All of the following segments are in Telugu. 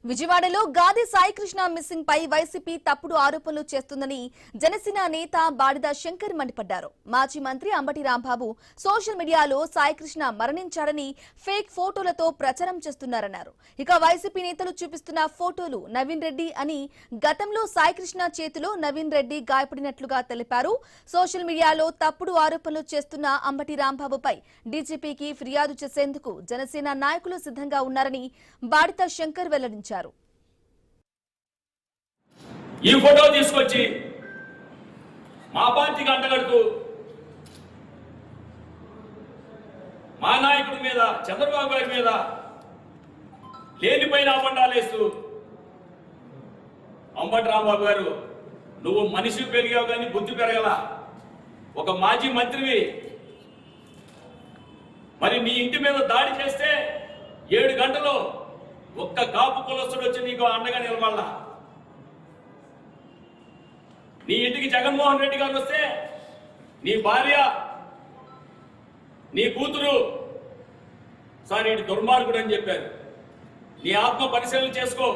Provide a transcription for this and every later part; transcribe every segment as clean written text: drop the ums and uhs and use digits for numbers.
విజయవాడలో గాది సాయికృష్ణ మిస్సింగ్ పై వైసీపీ తప్పుడు ఆరోపణలు చేస్తుందని జనసేన నేత బాడిద శంకర్ మండిపడ్డారు. మాజీ మంత్రి అంబటి రాంబాబు సోషల్ మీడియాలో సాయికృష్ణ మరణించాడని ఫేక్ ఫోటోలతో ప్రచారం చేస్తున్నారన్నారు. ఇక వైసీపీ నేతలు చూపిస్తున్న ఫోటోలు నవీన్ రెడ్డి అని, గతంలో సాయికృష్ణ చేతిలో నవీన్ రెడ్డి గాయపడినట్లుగా తెలిపారు. సోషల్ మీడియాలో తప్పుడు ఆరోపణలు చేస్తున్న అంబటి రాంబాబుపై డీజీపీకి ఫిర్యాదు చేసేందుకు జనసేన నాయకులు సిద్ధంగా ఉన్నారని బాడిద శంకర్ వెల్లడించారు. ఈ ఫోటో తీసుకొచ్చి మా పార్టీకి అంటగడుతూ మా నాయకుడి మీద, చంద్రబాబు గారి మీద లేనిపైన అబండాలేస్తూ, అంబటి రాంబాబు గారు నువ్వు మనిషి పెరిగావు కానీ బుద్ధి పెరగల, ఒక మాజీ మంత్రివి, మరి నీ ఇంటి మీద దాడి చేస్తే 7 గంటలు ఒక్క కాపు కులస్తుడు వచ్చి నీకు అండగా నిలబడాల. నీ ఇంటికి జగన్మోహన్ రెడ్డి గారు వస్తే నీ భార్య, నీ కూతురు సార్ ఇటు దుర్మార్గుడు అని చెప్పారు. నీ ఆత్మ పరిశీలన చేసుకో.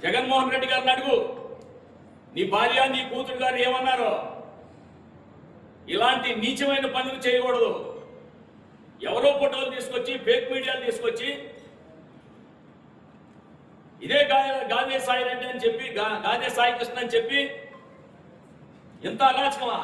జగన్మోహన్ రెడ్డి గారిని అడుగు, నీ భార్య, నీ కూతురు గారు ఏమన్నారో. ఇలాంటి నీచమైన పనులు చేయకూడదు. ఎవరో ఫోటోలు తీసుకొచ్చి, ఫేక్ మీడియాలు తీసుకొచ్చి ఇదే గాదే సాయి రెడ్డి అని చెప్పి, గాదే సాయి కృష్ణ అని చెప్పి ఎంత అరాచకమా.